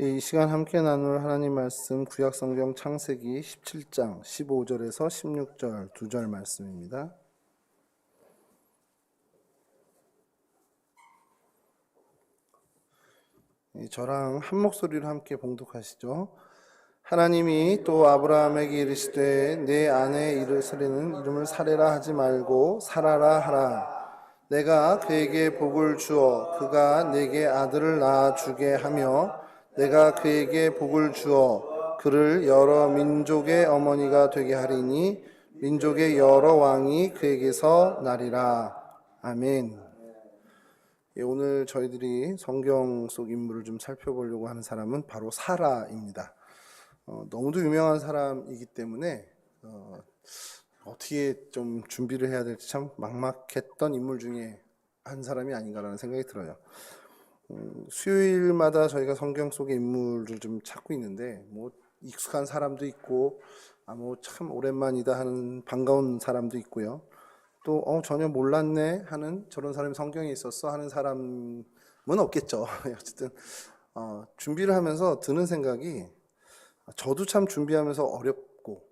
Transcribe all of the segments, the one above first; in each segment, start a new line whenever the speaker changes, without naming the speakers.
이 시간 함께 나눌 하나님 말씀 구약성경 창세기 17장 15절에서 16절 두 절 말씀입니다. 저랑 한 목소리로 함께 봉독하시죠. 하나님이 또 아브라함에게 이르시되 내 아내 이르시는 이름을 사레라 하지 말고 사라라 하라. 내가 그에게 복을 주어 그가 내게 아들을 낳아 주게 하며 내가 그에게 복을 주어 그를 여러 민족의 어머니가 되게 하리니 민족의 여러 왕이 그에게서 나리라. 아멘. 오늘 저희들이 성경 속 인물을 좀 살펴보려고 하는 사람은 바로 사라입니다. 너무도 유명한 사람이기 때문에 어떻게 좀 준비를 해야 될지 참 막막했던 인물 중에 한 사람이 아닌가라는 생각이 들어요. 수요일마다 저희가 성경 속의 인물을 좀 찾고 있는데 뭐 익숙한 사람도 있고 뭐 참 오랜만이다 하는 반가운 사람도 있고요. 또 전혀 몰랐네 하는 저런 사람이 성경에 있었어 하는 사람은 없겠죠. 어쨌든 준비를 하면서 드는 생각이 저도 참 준비하면서 어렵고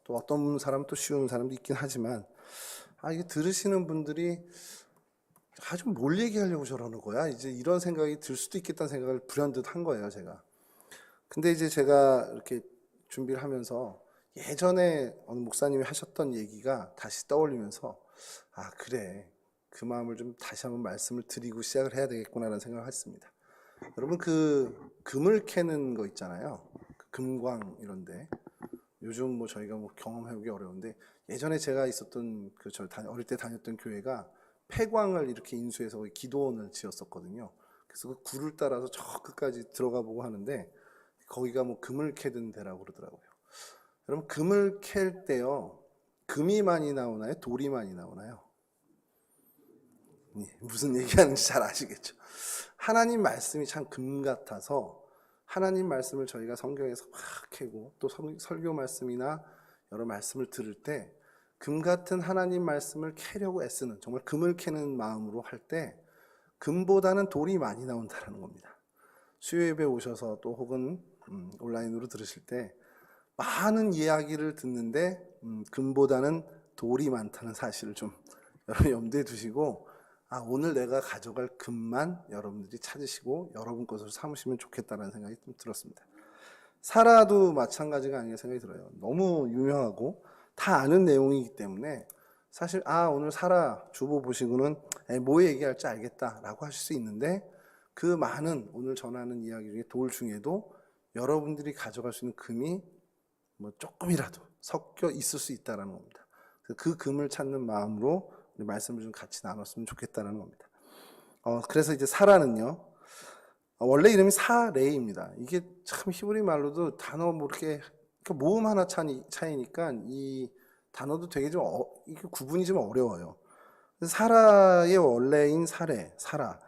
또 어떤 사람은 또 쉬운 사람도 있긴 하지만 이게 들으시는 분들이 좀 뭘 얘기하려고 저러는 거야? 이제 이런 생각이 들 수도 있겠다는 생각을 불현듯 한 거예요, 제가. 근데 이제 제가 이렇게 준비를 하면서 예전에 어느 목사님이 하셨던 얘기가 다시 떠올리면서 그래, 그 마음을 좀 다시 한번 말씀을 드리고 시작을 해야 되겠구나라는 생각을 했습니다. 여러분, 그 금을 캐는 거 있잖아요. 그 금광 이런데 요즘 뭐 저희가 뭐 경험해보기 어려운데 예전에 제가 있었던 어릴 때 다녔던 교회가 폐광을 이렇게 인수해서 기도원을 지었었거든요. 그래서 그 굴을 따라서 저 끝까지 들어가 보고 하는데 거기가 뭐 금을 캐던 데라고 그러더라고요. 여러분, 금을 캘 때요, 금이 많이 나오나요? 돌이 많이 나오나요? 무슨 얘기하는지 잘 아시겠죠? 하나님 말씀이 참 금 같아서 하나님 말씀을 저희가 성경에서 막 캐고 또 설교 말씀이나 여러 말씀을 들을 때 금 같은 하나님 말씀을 캐려고 애쓰는, 정말 금을 캐는 마음으로 할 때 금보다는 돌이 많이 나온다는 겁니다. 수요 예배 오셔서 또 혹은 온라인으로 들으실 때 많은 이야기를 듣는데 금보다는 돌이 많다는 사실을 좀 여러분 염두에 두시고 오늘 내가 가져갈 금만 여러분들이 찾으시고 여러분 것으로 삼으시면 좋겠다는 생각이 좀 들었습니다. 사라도 마찬가지가 아닌가 생각이 들어요. 너무 유명하고 다 아는 내용이기 때문에 사실 오늘 사라 주보 보시고는 뭐 얘기할지 알겠다라고 하실 수 있는데 그 많은 오늘 전하는 이야기 중에 돌 중에도 여러분들이 가져갈 수 있는 금이 뭐 조금이라도 섞여 있을 수 있다는 겁니다. 그 금을 찾는 마음으로 우리 말씀을 좀 같이 나눴으면 좋겠다는 겁니다. 그래서 이제 사라는요, 원래 이름이 사레입니다. 이게 참 히브리 말로도 단어 뭐 이렇게 모음 하나 차이니까 이 단어도 되게 좀 이게 구분이 좀 어려워요. 사라의 원래인 사라.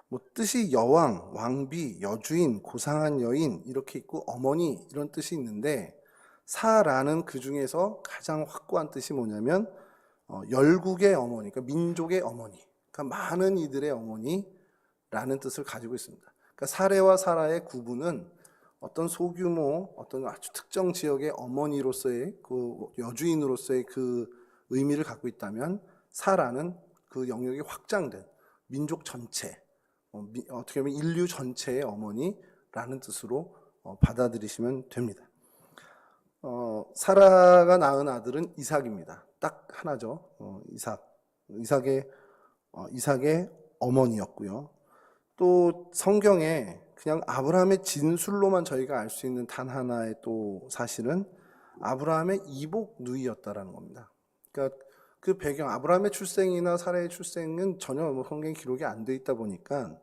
뭐 뜻이 여왕, 왕비, 여주인, 고상한 여인 이렇게 있고 어머니 이런 뜻이 있는데 사라는 그 중에서 가장 확고한 뜻이 뭐냐면 열국의 어머니, 그러니까 민족의 어머니, 그러니까 많은 이들의 어머니라는 뜻을 가지고 있습니다. 그러니까 사레와 사라의 구분은 어떤 소규모, 어떤 아주 특정 지역의 어머니로서의 그 여주인으로서의 그 의미를 갖고 있다면 사라는 그 영역이 확장된 민족 전체, 어떻게 보면 인류 전체의 어머니라는 뜻으로 받아들이시면 됩니다. 사라가 낳은 아들은 이삭입니다. 딱 하나죠. 이삭의 어머니였고요. 또 성경에 그냥 아브라함의 진술로만 저희가 알 수 있는 단 하나의 또 사실은 아브라함의 이복 누이였다라는 겁니다. 그러니까 그 배경, 아브라함의 출생이나 사라의 출생은 전혀 뭐 성경 기록이 안 돼 있다 보니까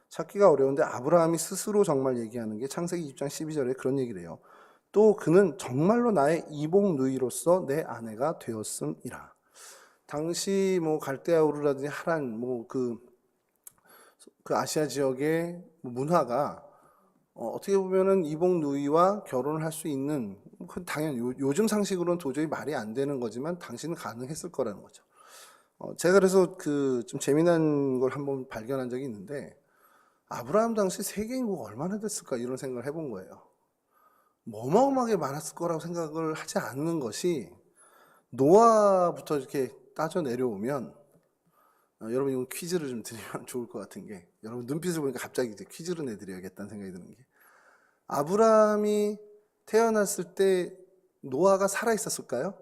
찾기가 어려운데 아브라함이 스스로 정말 얘기하는 게 창세기 20장 12절에 그런 얘기를 해요. 또 그는 정말로 나의 이복 누이로서 내 아내가 되었음이라. 당시 뭐 갈대아 우르라든지 하란 그 아시아 지역의 문화가 어떻게 보면은 이복 누이와 결혼을 할 수 있는, 당연히 요즘 상식으로는 도저히 말이 안 되는 거지만 당시는 가능했을 거라는 거죠. 제가 그래서 좀 재미난 걸 한번 발견한 적이 있는데 아브라함 당시 세계 인구가 얼마나 됐을까 이런 생각을 해본 거예요. 뭐 어마어마하게 많았을 거라고 생각을 하지 않는 것이 노아부터 이렇게 따져 내려오면 여러분 이건 퀴즈를 좀 드리면 좋을 것 같은 게 여러분 눈빛을 보니까 갑자기 이제 퀴즈를 내드려야겠다는 생각이 드는 게 아브라함이 태어났을 때 노아가 살아 있었을까요?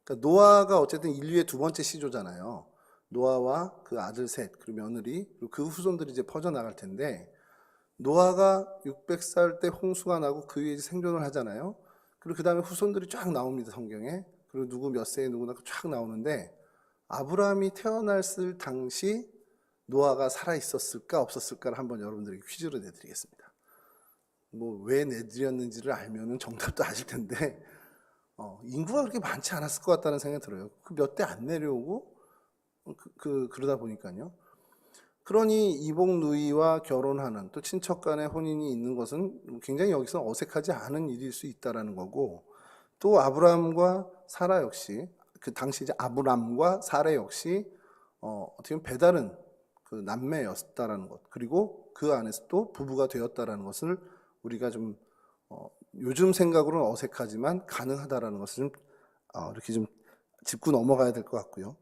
그러니까 노아가 어쨌든 인류의 두 번째 시조잖아요. 노아와 그 아들 셋 그리고 며느리 그리고 그 후손들이 이제 퍼져나갈 텐데 노아가 600살 때 홍수가 나고 그 위에 생존을 하잖아요. 그리고 그 다음에 후손들이 쫙 나옵니다, 성경에. 그리고 누구 몇 세에 누구나 쫙 나오는데 아브라함이 태어났을 당시 노아가 살아 있었을까 없었을까를 한번 여러분들에게 퀴즈로 내드리겠습니다. 뭐 왜 내드렸는지를 알면은 정답도 아실 텐데 인구가 그렇게 많지 않았을 것 같다는 생각이 들어요. 그 몇 대 안 내려오고 그러다 보니까요. 그러니 이복 누이와 결혼하는 또 친척 간의 혼인이 있는 것은 굉장히 여기서 어색하지 않은 일일 수 있다라는 거고 또 아브라함과 사라 역시 그 당시 이제 아브람과 사라 역시 어떻게 보면 배다른 그 남매였다라는 것 그리고 그 안에서 또 부부가 되었다라는 것을 우리가 좀 요즘 생각으로는 어색하지만 가능하다라는 것을 좀 이렇게 좀 짚고 넘어가야 될 것 같고요.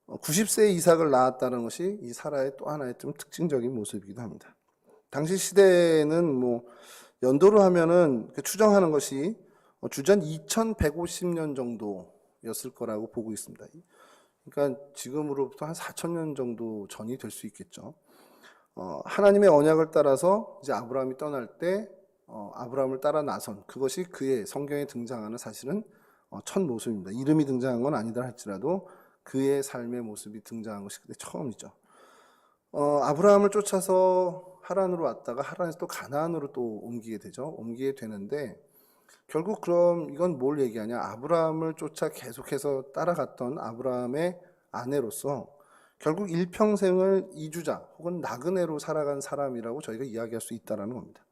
90세에 이삭을 낳았다는 것이 이 사라의 또 하나의 좀 특징적인 모습이기도 합니다. 당시 시대에는 뭐 연도로 하면은 추정하는 것이 주전 2150년 정도였을 거라고 보고 있습니다. 그러니까 지금으로부터 한 4000년 정도 전이 될 수 있겠죠. 하나님의 언약을 따라서 이제 아브라함이 떠날 때 아브라함을 따라 나선 그것이 그의 성경에 등장하는 사실은 첫 모습입니다. 이름이 등장한 건 아니다 할지라도 그의 삶의 모습이 등장한 것이 그때 처음이죠. 아브라함을 쫓아서 하란으로 왔다가 하란에서 또 가나안으로 또 옮기게 되죠. 옮기게 되는데 결국 그럼 이건 뭘 얘기하냐? 아브라함을 쫓아 계속해서 따라갔던 아브라함의 아내로서 결국 일평생을 이주자 혹은 나그네로 살아간 사람이라고 저희가 이야기할 수 있다는 겁니다.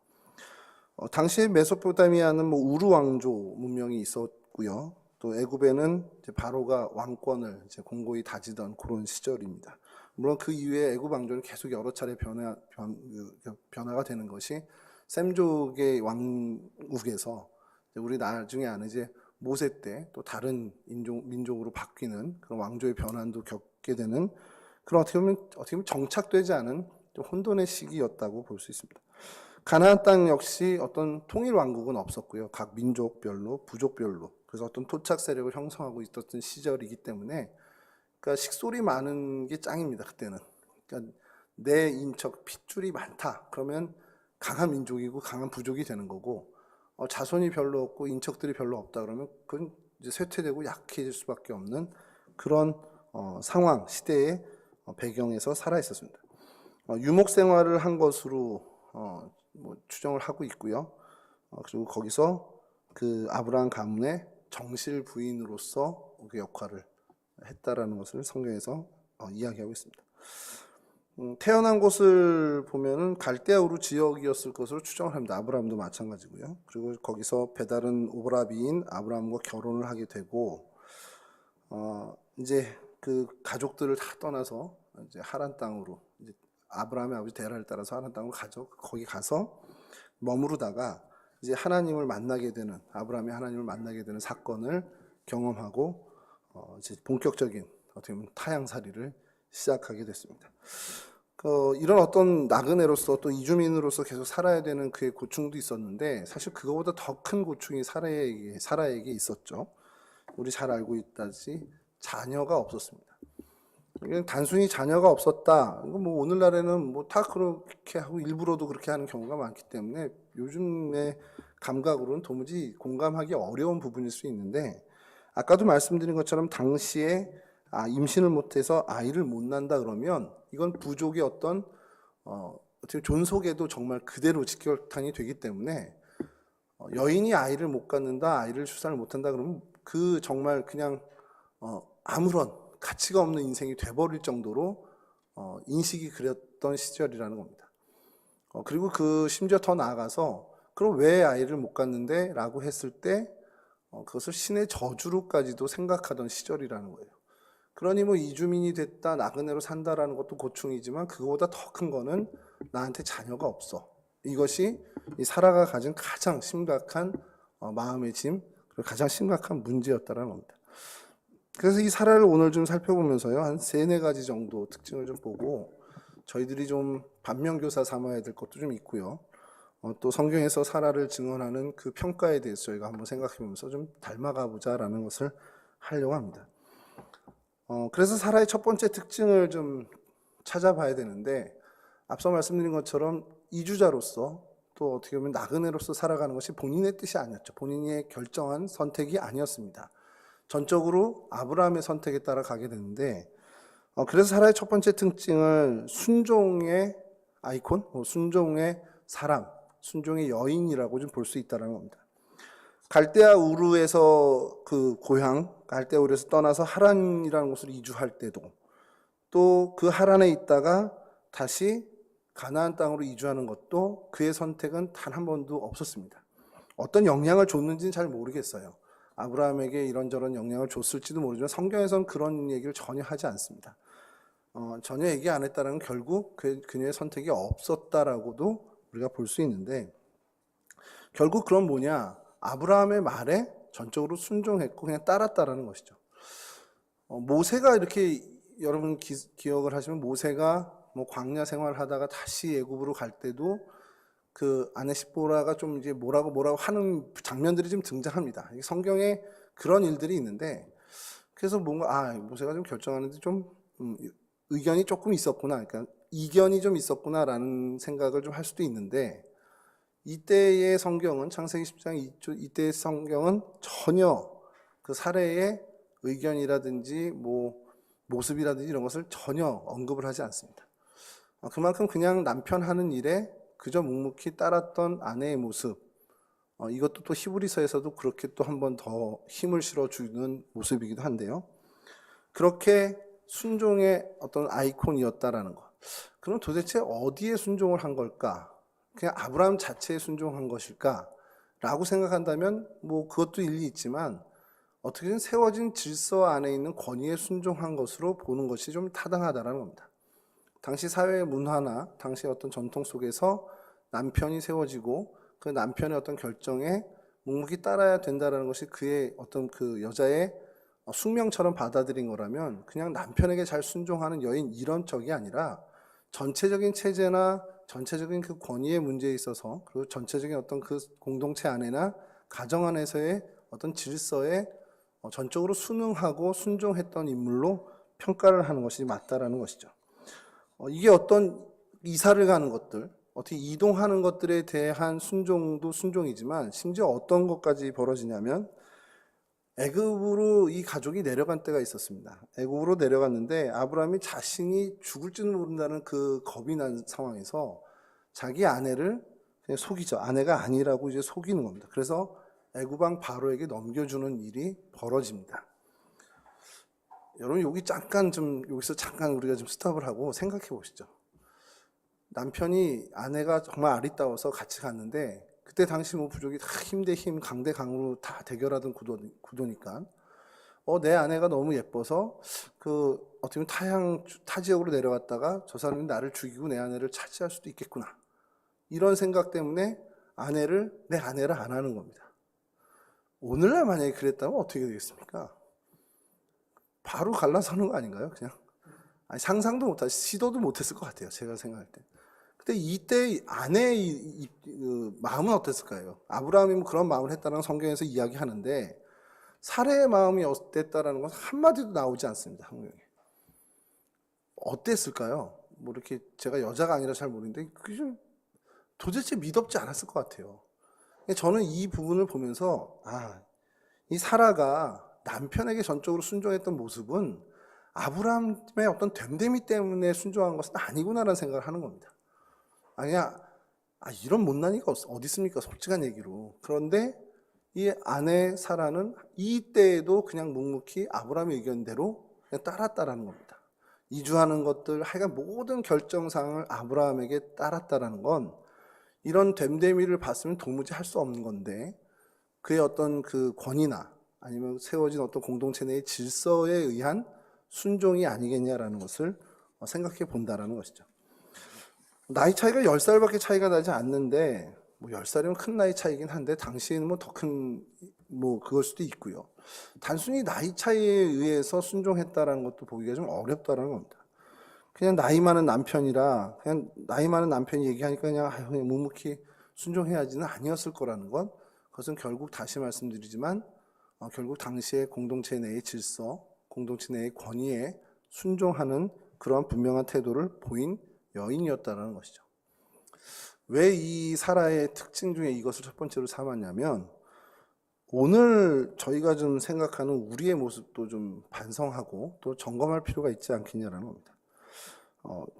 당시에 메소포타미아는 뭐 우루 왕조 문명이 있었고요. 또 애굽에는 이제 바로가 왕권을 이제 공고히 다지던 그런 시절입니다. 물론 그 이후에 애굽 왕조는 계속 여러 차례 변화가 되는 것이 셈족의 왕국에서 우리 나중에 아는 이제 모세 때 또 다른 민족으로 바뀌는 그런 왕조의 변환도 겪게 되는 그런 어떻게 보면 정착되지 않은 좀 혼돈의 시기였다고 볼 수 있습니다. 가나안 땅 역시 어떤 통일 왕국은 없었고요. 각 민족별로 부족별로 그래서 어떤 토착 세력을 형성하고 있었던 시절이기 때문에 그러니까 식솔이 많은 게 짱입니다. 그때는. 그러니까 내 인척 핏줄이 많다. 그러면 강한 민족이고 강한 부족이 되는 거고 자손이 별로 없고 인척들이 별로 없다 그러면 그건 이제 쇠퇴되고 약해질 수밖에 없는 그런 상황 시대의 배경에서 살아 있었습니다. 유목 생활을 한 것으로 뭐 추정을 하고 있고요. 그리고 거기서 그 아브라함 가문의 정실 부인으로서 그 역할을 했다라는 것을 성경에서 이야기하고 있습니다. 태어난 곳을 보면은 갈대아 우르 지역이었을 것으로 추정을 합니다. 아브라함도 마찬가지고요. 그리고 거기서 배다른 오브라비인 아브라함과 결혼을 하게 되고 이제 그 가족들을 다 떠나서 이제 하란 땅으로 이제 아브라함의 아버지 데라를 따라서 하란 땅으로 가죠. 거기 가서 머무르다가 이제 하나님을 만나게 되는 아브라함이 하나님을 만나게 되는 사건을 경험하고 이제 본격적인 어떻게 보면 타향살이를 시작하게 됐습니다. 이런 어떤 나그네로서 또 이주민으로서 계속 살아야 되는 그의 고충도 있었는데 사실 그거보다 더 큰 고충이 사라에게 있었죠. 우리 잘 알고 있다시 자녀가 없었습니다. 이건 단순히 자녀가 없었다. 뭐 오늘날에는 뭐 다 그렇게 하고 일부러도 그렇게 하는 경우가 많기 때문에 요즘의 감각으로는 도무지 공감하기 어려운 부분일 수 있는데 아까도 말씀드린 것처럼 당시에 임신을 못해서 아이를 못 낳는다 그러면 이건 부족의 어떤 어떻게 존속에도 정말 그대로 직결탄이 되기 때문에 여인이 아이를 못 갖는다, 아이를 출산을 못한다 그러면 그 정말 그냥 아무런 가치가 없는 인생이 돼버릴 정도로 인식이 그랬던 시절이라는 겁니다. 그리고 그 심지어 더 나아가서 그럼 왜 아이를 못 갖는데? 라고 했을 때 그것을 신의 저주로까지도 생각하던 시절이라는 거예요. 그러니 뭐 이주민이 됐다, 나그네로 산다라는 것도 고충이지만 그거보다 더 큰 거는 나한테 자녀가 없어. 이것이 이 사라가 가진 가장 심각한 마음의 짐, 그리고 가장 심각한 문제였다라는 겁니다. 그래서 이 사라를 오늘 좀 살펴보면서요, 한 3-4가지 정도 특징을 좀 보고 저희들이 좀 반면교사 삼아야 될 것도 좀 있고요. 또 성경에서 사라를 증언하는 그 평가에 대해서 저희가 한번 생각해보면서 좀 닮아가 보자라는 것을 하려고 합니다. 그래서 사라의 첫 번째 특징을 좀 찾아봐야 되는데, 앞서 말씀드린 것처럼 이주자로서 또 어떻게 보면 나그네로서 살아가는 것이 본인의 뜻이 아니었죠. 본인이 결정한 선택이 아니었습니다. 전적으로 아브라함의 선택에 따라 가게 되는데, 그래서 사라의 첫 번째 특징을 순종의 아이콘, 순종의 사람, 순종의 여인이라고 좀 볼 수 있다는 겁니다. 갈대아 우르에서 그 고향, 갈대아 우르에서 떠나서 하란이라는 곳으로 이주할 때도, 또 그 하란에 있다가 다시 가나안 땅으로 이주하는 것도 그의 선택은 단 한 번도 없었습니다. 어떤 영향을 줬는지는 잘 모르겠어요. 아브라함에게 이런저런 영향을 줬을지도 모르지만 성경에서는 그런 얘기를 전혀 하지 않습니다. 전혀 얘기 안 했다는 건 결국 그녀의 선택이 없었다라고도 우리가 볼 수 있는데, 결국 그건 뭐냐? 아브라함의 말에 전적으로 순종했고 그냥 따랐다라는 것이죠. 모세가 이렇게 여러분 기억을 하시면 모세가 뭐 광야 생활하다가 다시 애굽으로 갈 때도 그 아내 시보라가 좀 이제 뭐라고 하는 장면들이 좀 등장합니다. 성경에 그런 일들이 있는데, 그래서 뭔가 모세가 좀 결정하는데 좀 의견이 조금 있었구나, 그러니까 이견이 좀 있었구나라는 생각을 좀 할 수도 있는데, 이때의 성경은 창세기 10장 이때의 성경은 전혀 그 사례의 의견이라든지 뭐 모습이라든지 이런 것을 전혀 언급을 하지 않습니다. 그만큼 그냥 남편 하는 일에 그저 묵묵히 따랐던 아내의 모습, 이것도 또 히브리서에서도 그렇게 또 한 번 더 힘을 실어주는 모습이기도 한데요. 그렇게 순종의 어떤 아이콘이었다라는 것. 그럼 도대체 어디에 순종을 한 걸까? 그냥 아브라함 자체에 순종한 것일까? 라고 생각한다면 뭐 그것도 일리 있지만, 어떻게든 세워진 질서 안에 있는 권위에 순종한 것으로 보는 것이 좀 타당하다라는 겁니다. 당시 사회의 문화나 당시 어떤 전통 속에서 남편이 세워지고 그 남편의 어떤 결정에 묵묵히 따라야 된다는 것이 그의 어떤 그 여자의 숙명처럼 받아들인 거라면, 그냥 남편에게 잘 순종하는 여인 이런 쪽이 아니라 전체적인 체제나 전체적인 그 권위의 문제에 있어서, 그리고 전체적인 어떤 그 공동체 안에나 가정 안에서의 어떤 질서에 전적으로 순응하고 순종했던 인물로 평가를 하는 것이 맞다라는 것이죠. 이게 어떤 이사를 가는 것들, 어떻게 이동하는 것들에 대한 순종도 순종이지만, 심지어 어떤 것까지 벌어지냐면, 애굽으로 이 가족이 내려간 때가 있었습니다. 애굽으로 내려갔는데 아브라함이 자신이 죽을지는 모른다는 그 겁이 난 상황에서 자기 아내를 그냥 속이죠. 아내가 아니라고 이제 속이는 겁니다. 그래서 애굽 왕 바로에게 넘겨주는 일이 벌어집니다. 여러분 여기서 잠깐 우리가 좀 스톱을 하고 생각해 보시죠. 남편이 아내가 정말 아리따워서 같이 갔는데, 그때 당시 뭐 부족이 다 힘 대 힘, 강 대 강으로 다 대결하던 구도니까, 내 아내가 너무 예뻐서 어떻게 보면 타 지역으로 내려갔다가 저 사람이 나를 죽이고 내 아내를 차지할 수도 있겠구나, 이런 생각 때문에 내 아내를 안 하는 겁니다. 오늘날 만약에 그랬다면 어떻게 되겠습니까? 바로 갈라서는 거 아닌가요? 그냥 상상도 못하시, 시도도 못했을 것 같아요, 제가 생각할 때. 근데 이때 아내의 마음은 어땠을까요? 아브라함이 뭐 그런 마음을 했다는 성경에서 이야기하는데, 사례의 마음이 어땠다라는 건 한마디도 나오지 않습니다, 성경에. 어땠을까요? 뭐 이렇게 제가 여자가 아니라 잘 모르는데 그게 좀 도대체 미덥지 않았을 것 같아요. 저는 이 부분을 보면서 이 사라가 남편에게 전적으로 순종했던 모습은 아브라함의 어떤 됨됨이 때문에 순종한 것은 아니구나라는 생각을 하는 겁니다. 이런 못난이가 어디 있습니까? 솔직한 얘기로. 그런데 이 아내 사라는 이때에도 그냥 묵묵히 아브라함의 의견대로 그냥 따랐다라는 겁니다. 이주하는 것들, 하여간 모든 결정사항을 아브라함에게 따랐다라는 건, 이런 됨됨이를 봤으면 도무지 할 수 없는 건데, 그의 어떤 그 권위나 아니면 세워진 어떤 공동체 내의 질서에 의한 순종이 아니겠냐라는 것을 생각해 본다라는 것이죠. 나이 차이가 10살밖에 차이가 나지 않는데, 뭐 10살이면 큰 나이 차이긴 한데, 당시에는 뭐 더 큰, 뭐 그걸 수도 있고요. 단순히 나이 차이에 의해서 순종했다라는 것도 보기가 좀 어렵다라는 겁니다. 그냥 나이 많은 남편이라, 그냥 나이 많은 남편이 얘기하니까 그냥 묵묵히 순종해야지는 아니었을 거라는 것. 그것은 결국 다시 말씀드리지만, 결국 당시의 공동체 내의 질서, 공동체 내의 권위에 순종하는 그러한 분명한 태도를 보인 여인이었다는 것이죠. 왜 이 사라의 특징 중에 이것을 첫 번째로 삼았냐면, 오늘 저희가 좀 생각하는 우리의 모습도 좀 반성하고 또 점검할 필요가 있지 않겠냐라는 겁니다.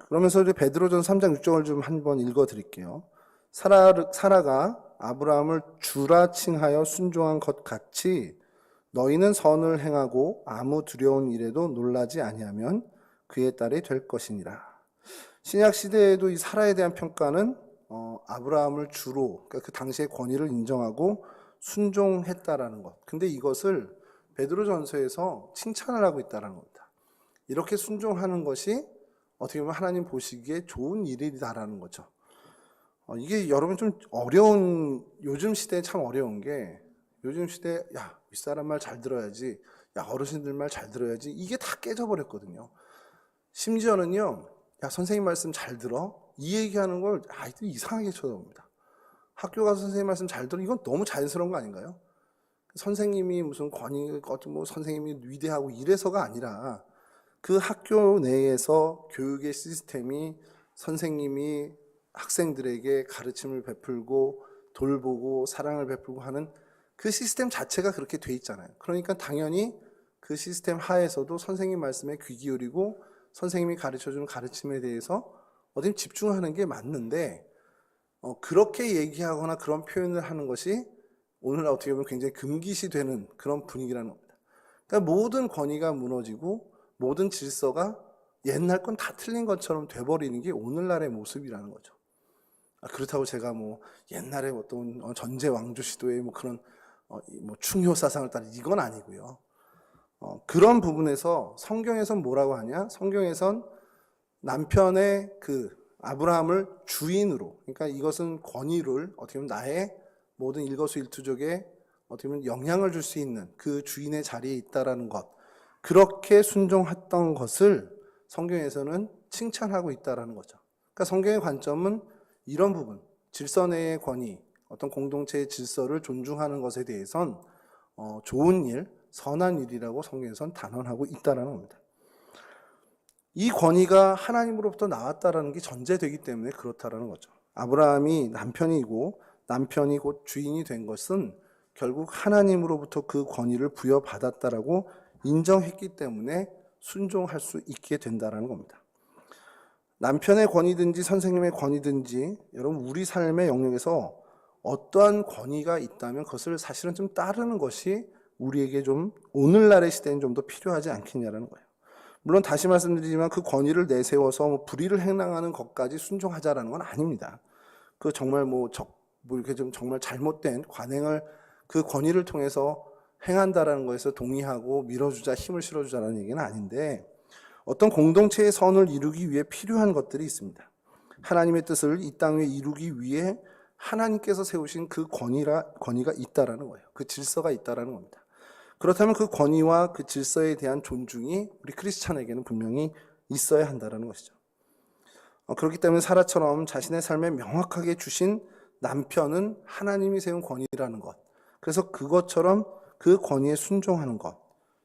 그러면서 우리 베드로전 3장 6절을 좀 한번 읽어 드릴게요. 사라가 아브라함을 주라 칭하여 순종한 것 같이 너희는 선을 행하고 아무 두려운 일에도 놀라지 아니하면 그의 딸이 될 것이니라. 신약 시대에도 이 사라에 대한 평가는 아브라함을 주로, 그러니까 그 당시의 권위를 인정하고 순종했다라는 것. 근데 이것을 베드로전서에서 칭찬을 하고 있다는 겁니다. 이렇게 순종하는 것이 어떻게 보면 하나님 보시기에 좋은 일이다라는 거죠. 이게 여러분 좀 어려운, 요즘 시대에 참 어려운 게, 요즘 시대에 야, 윗사람 말 잘 들어야지, 야, 어르신들 말 잘 들어야지, 이게 다 깨져버렸거든요. 심지어는요, 야, 선생님 말씀 잘 들어? 이 얘기하는 걸 아이들이 이상하게 쳐다봅니다. 학교 가서 선생님 말씀 잘 들어? 이건 너무 자연스러운 거 아닌가요? 선생님이 무슨 권위, 뭐 선생님이 위대하고 이래서가 아니라 그 학교 내에서 교육의 시스템이 선생님이 학생들에게 가르침을 베풀고 돌보고 사랑을 베풀고 하는 그 시스템 자체가 그렇게 돼 있잖아요. 그러니까 당연히 그 시스템 하에서도 선생님 말씀에 귀 기울이고 선생님이 가르쳐주는 가르침에 대해서 어디 집중하는 게 맞는데, 그렇게 얘기하거나 그런 표현을 하는 것이 오늘날 어떻게 보면 굉장히 금기시 되는 그런 분위기라는 겁니다. 그러니까 모든 권위가 무너지고 모든 질서가 옛날 건 다 틀린 것처럼 돼버리는 게 오늘날의 모습이라는 거죠. 그렇다고 제가 뭐 옛날에 어떤 전제 왕조 시도의 뭐 그런 뭐 충효 사상을 따라 이건 아니고요. 그런 부분에서 성경에선 뭐라고 하냐? 성경에선 남편의 그 아브라함을 주인으로, 그러니까 이것은 권위를 어떻게 보면 나의 모든 일거수일투족에 어떻게 보면 영향을 줄 수 있는 그 주인의 자리에 있다라는 것, 그렇게 순종했던 것을 성경에서는 칭찬하고 있다라는 거죠. 그러니까 성경의 관점은 이런 부분, 질서 내의 권위, 어떤 공동체의 질서를 존중하는 것에 대해선 좋은 일, 선한 일이라고 성경에서는 단언하고 있다라는 겁니다. 이 권위가 하나님으로부터 나왔다라는 게 전제되기 때문에 그렇다라는 거죠. 아브라함이 남편이고 남편이 곧 주인이 된 것은 결국 하나님으로부터 그 권위를 부여받았다라고 인정했기 때문에 순종할 수 있게 된다라는 겁니다. 남편의 권위든지 선생님의 권위든지 여러분 우리 삶의 영역에서 어떠한 권위가 있다면 그것을 사실은 좀 따르는 것이 우리에게 좀 오늘날의 시대엔 좀 더 필요하지 않겠냐라는 거예요. 물론 다시 말씀드리지만 그 권위를 내세워서 뭐 불의를 행하는 것까지 순종하자라는 건 아닙니다. 그 정말 뭐 이렇게 좀 정말 잘못된 관행을 그 권위를 통해서 행한다라는 거에서 동의하고 밀어주자, 힘을 실어주자라는 얘기는 아닌데, 어떤 공동체의 선을 이루기 위해 필요한 것들이 있습니다. 하나님의 뜻을 이 땅 위에 이루기 위해 하나님께서 세우신 그 권위가 있다라는 거예요. 그 질서가 있다라는 겁니다. 그렇다면 그 권위와 그 질서에 대한 존중이 우리 크리스찬에게는 분명히 있어야 한다는 것이죠. 그렇기 때문에 사라처럼 자신의 삶에 명확하게 주신 남편은 하나님이 세운 권위라는 것, 그래서 그것처럼 그 권위에 순종하는 것,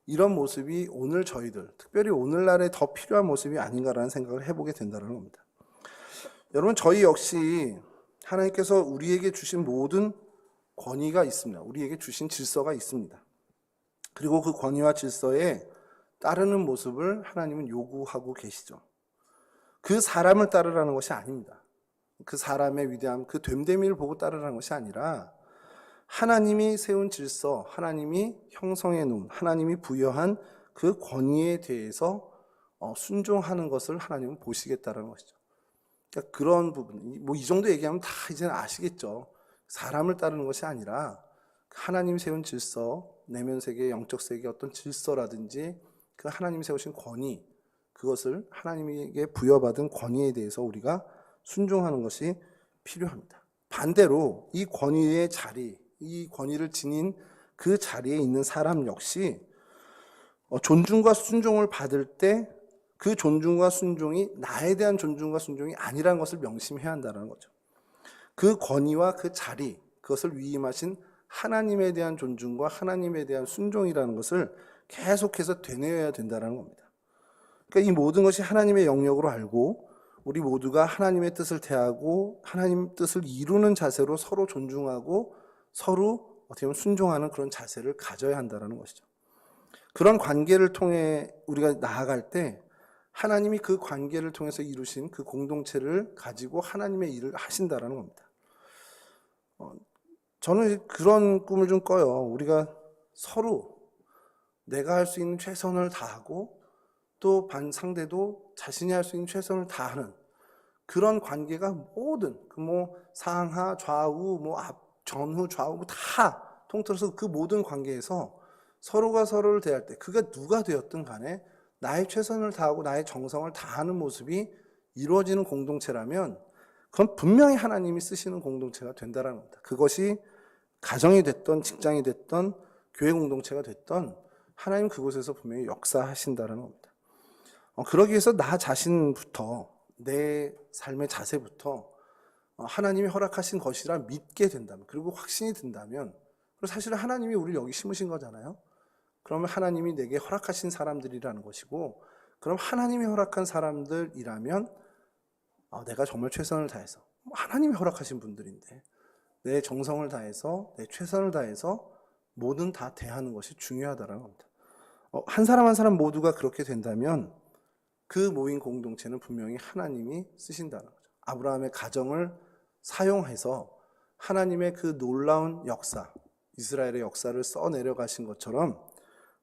이런 모습이 오늘 저희들, 특별히 오늘날에 더 필요한 모습이 아닌가라는 생각을 해보게 된다는 겁니다. 여러분, 저희 역시 하나님께서 우리에게 주신 모든 권위가 있습니다. 우리에게 주신 질서가 있습니다. 그리고 그 권위와 질서에 따르는 모습을 하나님은 요구하고 계시죠. 그 사람을 따르라는 것이 아닙니다. 그 사람의 위대함, 그 됨됨이를 보고 따르라는 것이 아니라 하나님이 세운 질서, 하나님이 형성해 놓은, 하나님이 부여한 그 권위에 대해서 순종하는 것을 하나님은 보시겠다는 것이죠. 그러니까 그런 부분, 뭐 이 정도 얘기하면 다 이제는 아시겠죠. 사람을 따르는 것이 아니라 하나님 세운 질서, 내면 세계, 영적 세계 어떤 질서라든지 그 하나님이 세우신 권위, 그것을 하나님에게 부여받은 권위에 대해서 우리가 순종하는 것이 필요합니다. 반대로 이 권위의 자리, 이 권위를 지닌 그 자리에 있는 사람 역시 존중과 순종을 받을 때 그 존중과 순종이 나에 대한 존중과 순종이 아니라는 것을 명심해야 한다는 거죠. 그 권위와 그 자리, 그것을 위임하신 하나님에 대한 존중과 하나님에 대한 순종이라는 것을 계속해서 되뇌어야 된다는 겁니다. 그러니까 이 모든 것이 하나님의 영역으로 알고 우리 모두가 하나님의 뜻을 대하고 하나님 뜻을 이루는 자세로 서로 존중하고 서로 어떻게 보면 순종하는 그런 자세를 가져야 한다는 것이죠. 그런 관계를 통해 우리가 나아갈 때 하나님이 그 관계를 통해서 이루신 그 공동체를 가지고 하나님의 일을 하신다는 겁니다. 저는 그런 꿈을 좀 꿔요. 우리가 서로 내가 할 수 있는 최선을 다하고 또 상대도 자신이 할 수 있는 최선을 다하는 그런 관계가 모든 상하 좌우 앞 전후 좌우 다 통틀어서 그 모든 관계에서 서로가 서로를 대할 때 그가 누가 되었든 간에 나의 최선을 다하고 나의 정성을 다하는 모습이 이루어지는 공동체라면 그건 분명히 하나님이 쓰시는 공동체가 된다는 겁니다. 그것이 가정이 됐던 직장이 됐던 교회 공동체가 됐던 하나님 그곳에서 분명히 역사하신다는 겁니다. 그러기 위해서 나 자신부터 내 삶의 자세부터 하나님이 허락하신 것이라 믿게 된다면 그리고 확신이 든다면 그리고 사실은 하나님이 우리를 여기 심으신 거잖아요. 그러면 하나님이 내게 허락하신 사람들이라는 것이고 그럼 하나님이 허락한 사람들이라면 내가 정말 최선을 다해서 하나님이 허락하신 분들인데 내 정성을 다해서 내 최선을 다해서 뭐든 다 대하는 것이 중요하다는 겁니다. 한 사람 한 사람 모두가 그렇게 된다면 그 모인 공동체는 분명히 하나님이 쓰신다는 거죠. 아브라함의 가정을 사용해서 하나님의 그 놀라운 역사, 이스라엘의 역사를 써내려 가신 것처럼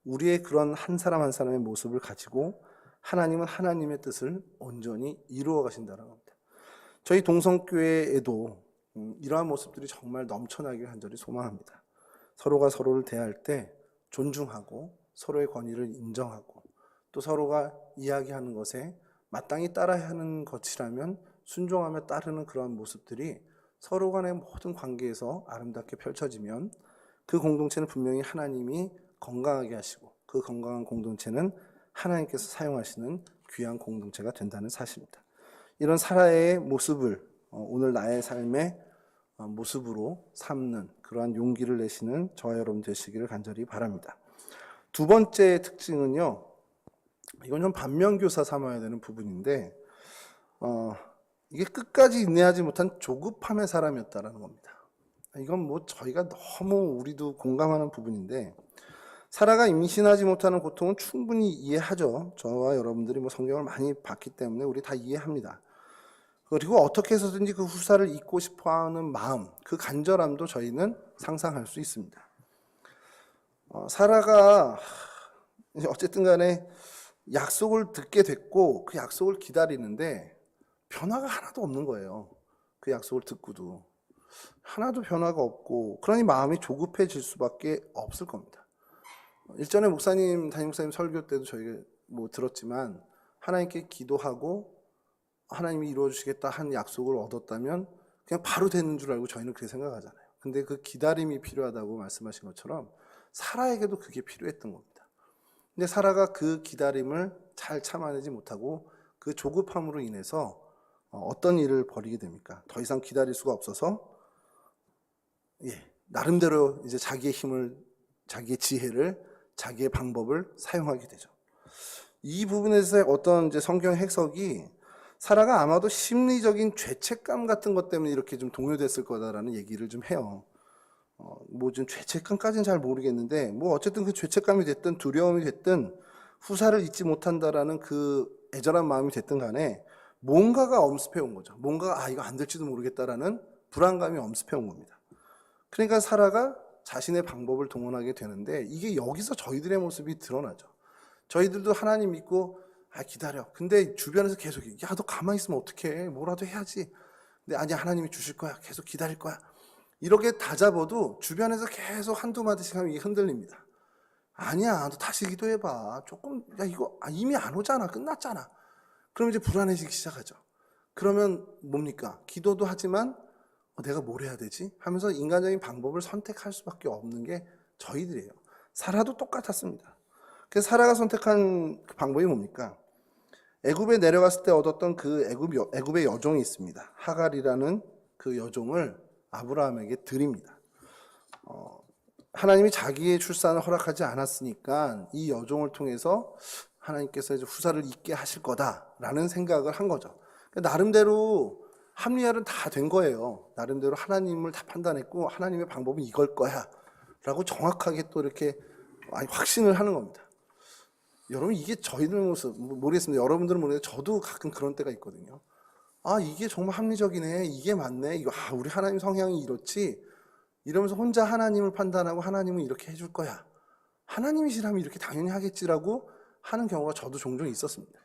우리의 그런 한 사람 한 사람의 모습을 가지고 하나님은 하나님의 뜻을 온전히 이루어 가신다는 겁니다. 저희 동성교회에도 이러한 모습들이 정말 넘쳐나길 간절히 소망합니다. 서로가 서로를 대할 때 존중하고 서로의 권위를 인정하고 또 서로가 이야기하는 것에 마땅히 따라야 하는 것이라면 순종하며 따르는 그러한 모습들이 서로 간의 모든 관계에서 아름답게 펼쳐지면 그 공동체는 분명히 하나님이 건강하게 하시고 그 건강한 공동체는 하나님께서 사용하시는 귀한 공동체가 된다는 사실입니다. 이런 사라의 모습을 오늘 나의 삶의 모습으로 삼는 그러한 용기를 내시는 저와 여러분 되시기를 간절히 바랍니다. 두 번째 특징은요, 이건 좀 반면교사 삼아야 되는 부분인데 이게 끝까지 인내하지 못한 조급함의 사람이었다는 겁니다. 이건 저희가 너무 우리도 공감하는 부분인데 사라가 임신하지 못하는 고통은 충분히 이해하죠. 저와 여러분들이 성경을 많이 봤기 때문에 우리 다 이해합니다. 그리고 어떻게 해서든지 그 후사를 잇고 싶어하는 마음, 그 간절함도 저희는 상상할 수 있습니다. 사라가 어쨌든 간에 약속을 듣게 됐고 그 약속을 기다리는데 변화가 하나도 없는 거예요. 그 약속을 듣고도 하나도 변화가 없고 그러니 마음이 조급해질 수밖에 없을 겁니다. 일전에 담임 목사님 설교 때도 저희가 들었지만 하나님께 기도하고 하나님이 이루어주시겠다 한 약속을 얻었다면 그냥 바로 되는 줄 알고 저희는 그렇게 생각하잖아요. 근데 그 기다림이 필요하다고 말씀하신 것처럼 사라에게도 그게 필요했던 겁니다. 근데 사라가 그 기다림을 잘 참아내지 못하고 그 조급함으로 인해서 어떤 일을 벌이게 됩니까? 더 이상 기다릴 수가 없어서 나름대로 이제 자기의 힘을, 자기의 지혜를, 자기의 방법을 사용하게 되죠. 이 부분에서 어떤 이제 성경 해석이 사라가 아마도 심리적인 죄책감 같은 것 때문에 이렇게 좀 동요됐을 거다라는 얘기를 좀 해요. 좀 죄책감까지는 잘 모르겠는데 어쨌든 그 죄책감이 됐든 두려움이 됐든 후사를 잊지 못한다라는 그 애절한 마음이 됐든 간에 뭔가가 엄습해 온 거죠. 뭔가가 이거 안 될지도 모르겠다라는 불안감이 엄습해 온 겁니다. 그러니까 사라가 자신의 방법을 동원하게 되는데 이게 여기서 저희들의 모습이 드러나죠. 저희들도 하나님 믿고 기다려. 근데 주변에서 계속 너 가만히 있으면 어떡해. 뭐라도 해야지. 근데 아니야, 하나님이 주실 거야. 계속 기다릴 거야. 이렇게 다잡아도 주변에서 계속 한두 마디씩 하면 이게 흔들립니다. 아니야, 너 다시 기도해봐. 조금, 야, 이거 이미 안 오잖아. 끝났잖아. 그럼 이제 불안해지기 시작하죠. 그러면 뭡니까? 기도도 하지만 내가 뭘 해야 되지? 하면서 인간적인 방법을 선택할 수밖에 없는 게 저희들이에요. 사라도 똑같았습니다. 그래서 사라가 선택한 그 방법이 뭡니까? 애굽에 내려갔을 때 얻었던 그 애굽의 여종이 있습니다. 하갈이라는 그 여종을 아브라함에게 드립니다. 하나님이 자기의 출산을 허락하지 않았으니까 이 여종을 통해서 하나님께서 이제 후사를 있게 하실 거다라는 생각을 한 거죠. 나름대로 합리화는 다 된 거예요. 나름대로 하나님을 다 판단했고 하나님의 방법은 이걸 거야 라고 정확하게 또 이렇게 확신을 하는 겁니다. 여러분, 이게 저희들 모습 모르겠습니다. 여러분들은 모르겠는데 저도 가끔 그런 때가 있거든요. 아, 이게 정말 합리적이네, 이게 맞네, 이거 우리 하나님 성향이 이렇지, 이러면서 혼자 하나님을 판단하고 하나님은 이렇게 해줄 거야, 하나님이시라면 이렇게 당연히 하겠지라고 하는 경우가 저도 종종 있었습니다.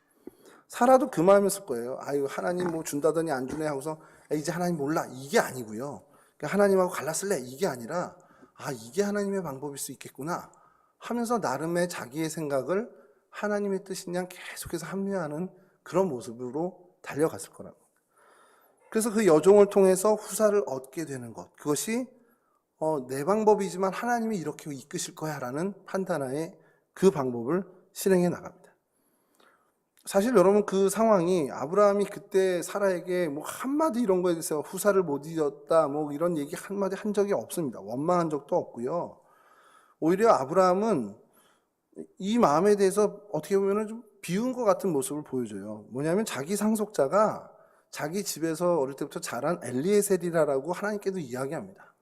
사라도 그 마음이었을 거예요. 아유, 하나님 뭐 준다더니 안 주네 하고서 이제 하나님 몰라, 이게 아니고요. 그러니까 하나님하고 갈랐을래, 이게 아니라 이게 하나님의 방법일 수 있겠구나 하면서 나름의 자기의 생각을 하나님의 뜻인 양 계속해서 합리화하는 그런 모습으로 달려갔을 거라고. 그래서 그 여종을 통해서 후사를 얻게 되는 것, 그것이 내 방법이지만 하나님이 이렇게 이끄실 거야 라는 판단하에 그 방법을 실행해 나갑니다. 사실 여러분, 그 상황이 아브라함이 그때 사라에게 뭐 한마디 이런 거에 대해서 후사를 못 이었다 뭐 이런 얘기 한마디 한 적이 없습니다. 원망한 적도 없고요. 오히려 아브라함은 이 마음에 대해서 어떻게 보면 좀 비운 것 같은 모습을 보여줘요. 뭐냐면 자기 상속자가 자기 집에서 어릴 때부터 자란 엘리에셀이라고 하나님께도 이야기합니다.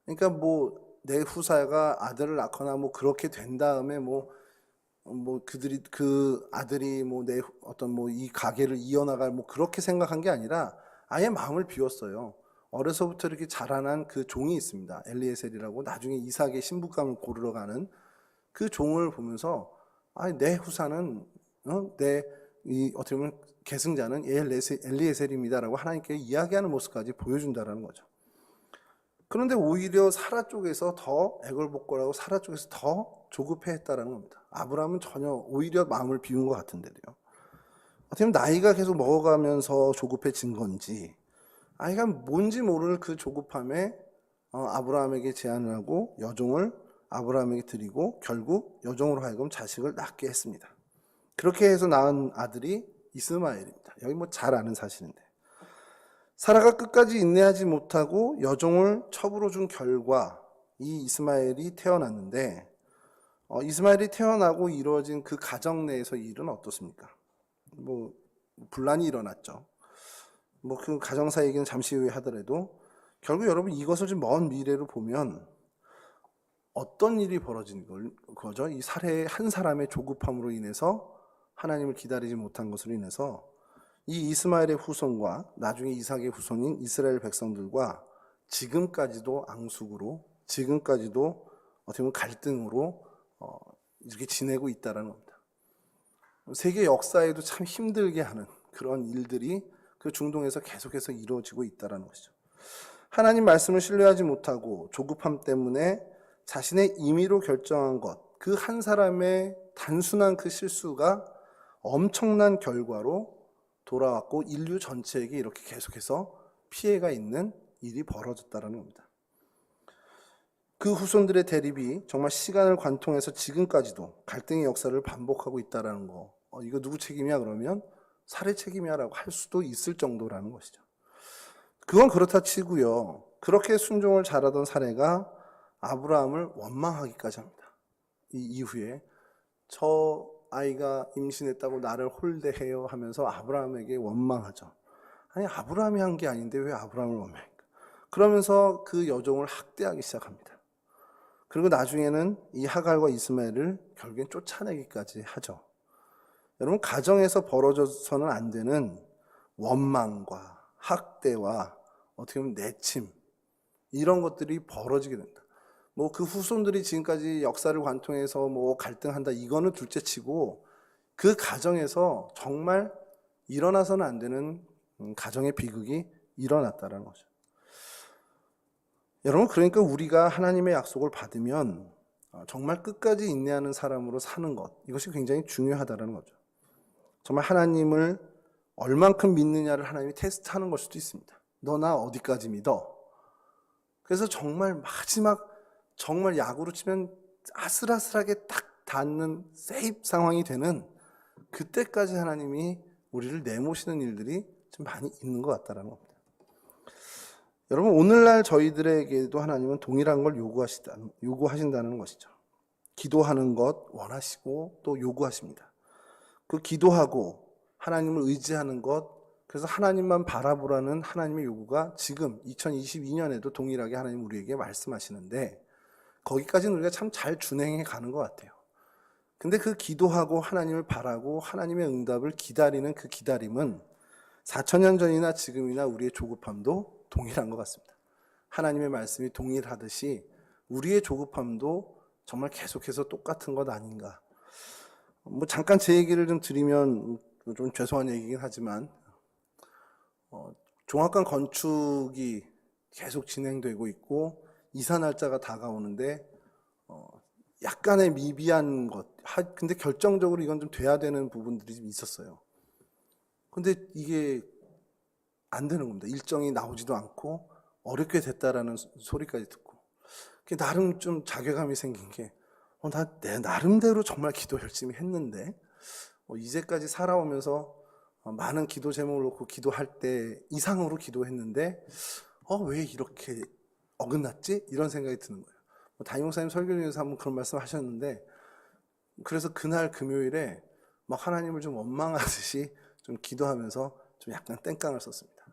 그러니까 뭐 내 후사가 아들을 낳거나 뭐 그렇게 된 다음에 뭐 그들이 그 아들이 뭐 내 어떤 뭐 이 가게를 이어나갈 뭐 그렇게 생각한 게 아니라 아예 마음을 비웠어요. 어려서부터 이렇게 자라난 그 종이 있습니다. 엘리에셀이라고 나중에 이삭의 신부감을 고르러 가는 그 종을 보면서 내 후사는 어떻게 보면 계승자는 엘리에셀입니다라고 하나님께 이야기하는 모습까지 보여준다라는 거죠. 그런데 오히려 사라 쪽에서 더 애걸복걸하고 사라 쪽에서 더 조급해했다라는 겁니다. 아브라함은 전혀 오히려 마음을 비운 것 같은데도요. 어떻게 보면 나이가 계속 먹어가면서 조급해진 건지 아이가 뭔지 모를 그 조급함에 아브라함에게 제안을 하고 여종을 아브라함에게 드리고 결국 여종으로 하여금 자식을 낳게 했습니다. 그렇게 해서 낳은 아들이 이스마엘입니다. 여기 뭐 잘 아는 사실인데, 사라가 끝까지 인내하지 못하고 여종을 첩으로 준 결과 이 이스마엘이 태어났는데, 이스마엘이 태어나고 이루어진 그 가정 내에서 일은 어떻습니까? 뭐 분란이 일어났죠. 뭐 그 가정사 얘기는 잠시 후에 하더라도 결국 여러분 이것을 좀 먼 미래로 보면 어떤 일이 벌어진 거죠? 이 사례의 한 사람의 조급함으로 인해서 하나님을 기다리지 못한 것으로 인해서 이 이스마엘의 후손과 나중에 이삭의 후손인 이스라엘 백성들과 지금까지도 앙숙으로, 지금까지도 어떻게 보면 갈등으로 이렇게 지내고 있다는 겁니다. 세계 역사에도 참 힘들게 하는 그런 일들이 그 중동에서 계속해서 이루어지고 있다는 것이죠. 하나님 말씀을 신뢰하지 못하고 조급함 때문에 자신의 임의로 결정한 것, 그 한 사람의 단순한 그 실수가 엄청난 결과로 돌아왔고 인류 전체에게 이렇게 계속해서 피해가 있는 일이 벌어졌다는 겁니다. 그 후손들의 대립이 정말 시간을 관통해서 지금까지도 갈등의 역사를 반복하고 있다는 거, 이거 누구 책임이야 그러면 살해 책임이야라고 할 수도 있을 정도라는 것이죠. 그건 그렇다 치고요, 그렇게 순종을 잘하던 사례가 아브라함을 원망하기까지 합니다. 이 이후에 저 아이가 임신했다고 나를 홀대해요 하면서 아브라함에게 원망하죠. 아니, 아브라함이 한 게 아닌데 왜 아브라함을 원망할까? 그러면서 그 여종을 학대하기 시작합니다. 그리고 나중에는 이 하갈과 이스마엘을 결국엔 쫓아내기까지 하죠. 여러분, 가정에서 벌어져서는 안 되는 원망과 학대와 어떻게 보면 내침, 이런 것들이 벌어지게 된다. 뭐 그 후손들이 지금까지 역사를 관통해서 뭐 갈등한다, 이거는 둘째치고 그 가정에서 정말 일어나서는 안 되는 가정의 비극이 일어났다는 거죠. 여러분, 그러니까 우리가 하나님의 약속을 받으면 정말 끝까지 인내하는 사람으로 사는 것, 이것이 굉장히 중요하다는 거죠. 정말 하나님을 얼만큼 믿느냐를 하나님이 테스트하는 걸 수도 있습니다. 너 나 어디까지 믿어? 그래서 정말 마지막, 정말 야구로 치면 아슬아슬하게 딱 닿는 세이프 상황이 되는 그때까지 하나님이 우리를 내모시는 일들이 좀 많이 있는 것 같다는 겁니다. 여러분, 오늘날 저희들에게도 하나님은 동일한 걸 요구하신다는 것이죠. 기도하는 것 원하시고 또 요구하십니다. 그 기도하고 하나님을 의지하는 것, 그래서 하나님만 바라보라는 하나님의 요구가 지금 2022년에도 동일하게 하나님 우리에게 말씀하시는데, 거기까지는 우리가 참 잘 준행해 가는 것 같아요. 근데 그 기도하고 하나님을 바라고 하나님의 응답을 기다리는 그 기다림은 4,000년 전이나 지금이나 우리의 조급함도 동일한 것 같습니다. 하나님의 말씀이 동일하듯이 우리의 조급함도 정말 계속해서 똑같은 것 아닌가. 잠깐 제 얘기를 좀 드리면 좀 죄송한 얘기긴 하지만, 종합관 건축이 계속 진행되고 있고 이사 날짜가 다가오는데 약간의 미비한 것, 근데 결정적으로 이건 좀 돼야 되는 부분들이 좀 있었어요. 근데 이게 안 되는 겁니다. 일정이 나오지도 않고 어렵게 됐다라는 소리까지 듣고, 나름 좀 자괴감이 생긴 게, 나 내 나름대로 정말 기도 열심히 했는데 이제까지 살아오면서 많은 기도 제목을 놓고 기도할 때 이상으로 기도했는데 왜 이렇게 어긋났지? 이런 생각이 드는 거예요. 담임 목사님 설교 중에서 한번 그런 말씀 하셨는데, 그래서 그날 금요일에 막 하나님을 좀 원망하듯이 좀 기도하면서 좀 약간 땡깡을 썼습니다.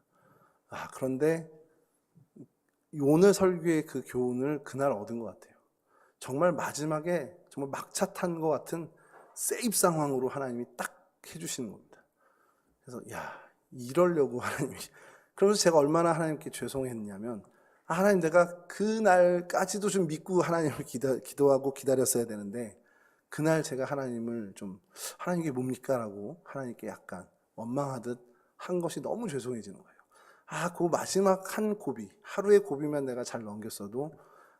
그런데 오늘 설교의 그 교훈을 그날 얻은 것 같아요. 정말 마지막에 정말 막차 탄 것 같은 세이프 상황으로 하나님이 딱 해주시는 겁니다. 그래서 이러려고 하나님이, 그러면서 제가 얼마나 하나님께 죄송했냐면, 하나님, 내가 그날까지도 좀 믿고 하나님을 기도하고 기다렸어야 되는데, 그날 제가 하나님을 좀, 하나님 이게 뭡니까? 라고 하나님께 약간 원망하듯 한 것이 너무 죄송해지는 거예요. 그 마지막 한 고비, 하루의 고비만 내가 잘 넘겼어도,